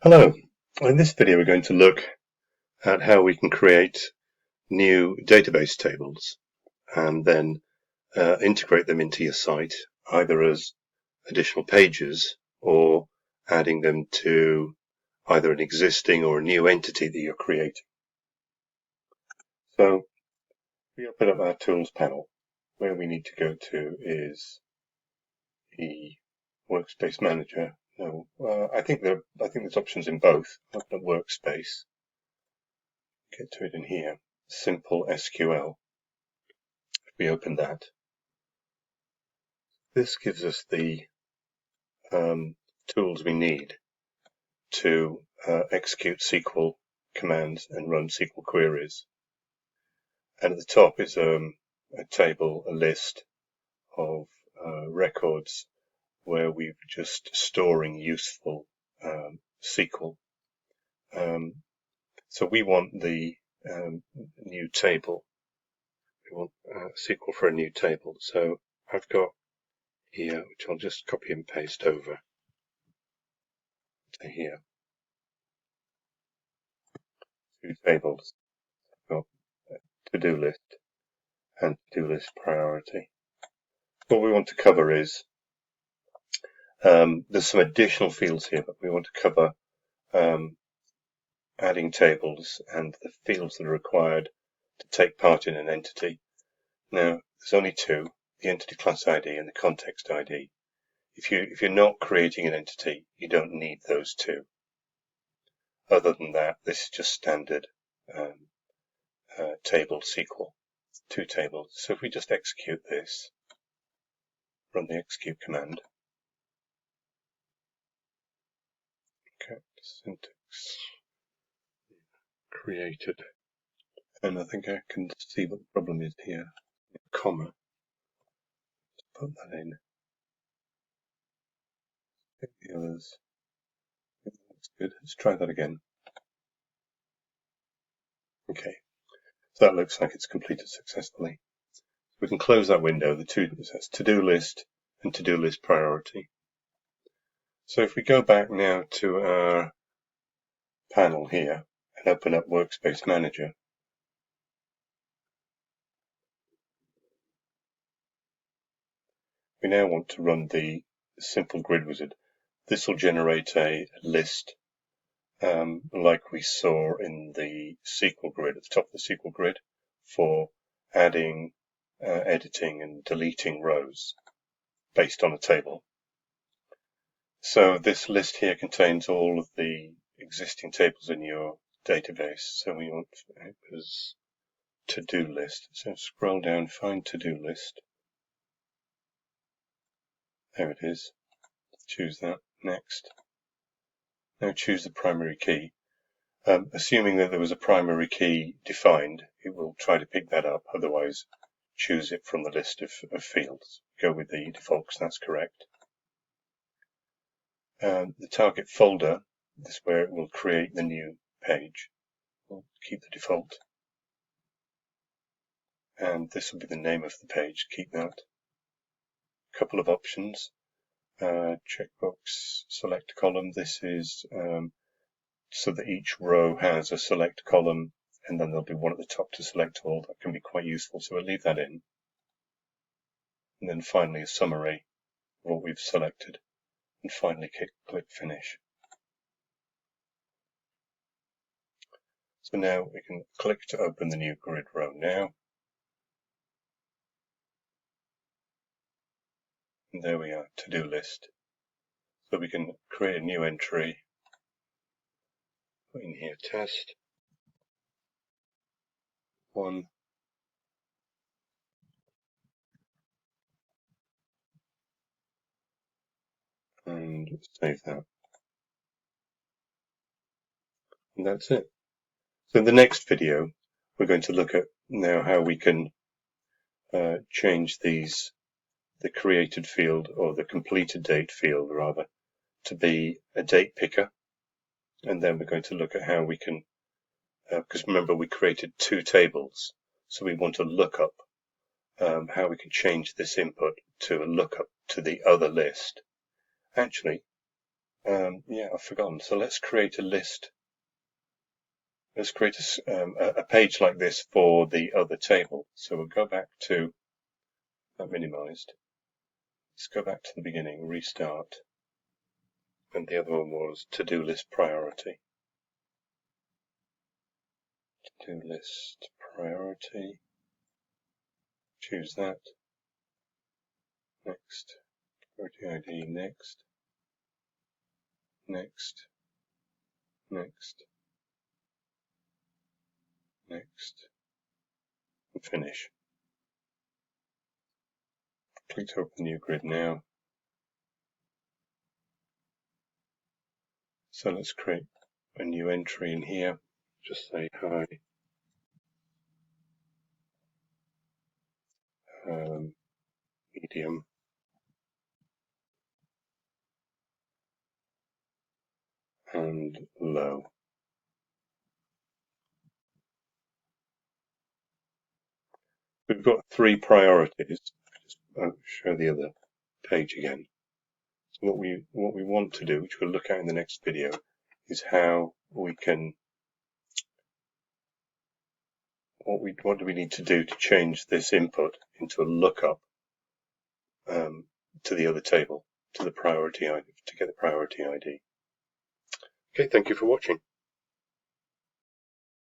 Hello. In this video we're going to look at how we can create new database tables and then integrate them into your site, either as additional pages or adding them to either an existing or a new entity that you're creating. So we open up our Tools panel. Where we need to go to is the Workspace Manager. No, I think there's options in both. Open up Workspace. Get to it in here. Simple SQL. If we open that, this gives us the tools we need to execute SQL commands and run SQL queries. And at the top is a table, a list of records where we're just storing useful SQL. So we want the new table. We want SQL for a new table. So I've got here, which I'll just copy and paste over to here. Two tables. I've got to-do list and to-do list priority. What we want to cover is there's some additional fields here, but we want to cover adding tables and the fields that are required to take part in an entity. Now, there's only two, the entity class ID and the context ID. If you're not creating an entity, you don't need those two. Other than that, this is just standard table SQL, two tables. So if we just execute this, run the execute command. Okay, syntax created. And I think I can see what the problem is here. Comma. Let's put that in. Pick the others. That's good. Let's try that again. Okay. So that looks like it's completed successfully. We can close that window. The two that's to-do list and to-do list priority. So if we go back now to our panel here and open up Workspace Manager, we now want to run the simple grid wizard. This will generate a list like we saw in the SQL grid, at the top of the SQL grid, for adding, editing and deleting rows based on a table. So this list here contains all of the existing tables in your database. So we want it was to-do list. So scroll down, find to-do list. There it is. Choose that. Next. Now choose the primary key. Assuming that there was a primary key defined, it will try to pick that up. Otherwise, choose it from the list of fields. Go with the default because that's correct. The target folder, this is where it will create the new page. We'll keep the default. And this will be the name of the page. Keep that. A couple of options. Checkbox, select column. This is so that each row has a select column, and then there'll be one at the top to select all. That can be quite useful, so we'll leave that in. And then finally a summary of what we've selected. And finally click Finish. So now we can click to open the new grid row now. And there we are, to-do list. So we can create a new entry. Put in here test 1. And save that. And that's it. So in the next video, we're going to look at now how we can change the created field, or the completed date field rather, to be a date picker. And then we're going to look at how we can, because remember we created two tables, so we want to look up how we can change this input to a lookup to the other list. Actually, Yeah, I've forgotten. So let's create a list. Let's create a page like this for the other table. So we'll go back to that minimized. Let's go back to the beginning, restart. And the other one was to-do list priority. To-do list priority. Choose that. Next. Priority ID, next. Next. Next. Next. And finish. Click to open new grid now. So let's create a new entry in here. Just say hi. Medium. And low. We've got 3 priorities. Just show the other page again. So what we want to do, which we'll look at in the next video, is how we can what do we need to do to change this input into a lookup to the other table, to the priority ID, to get the priority ID. Okay, thank you for watching.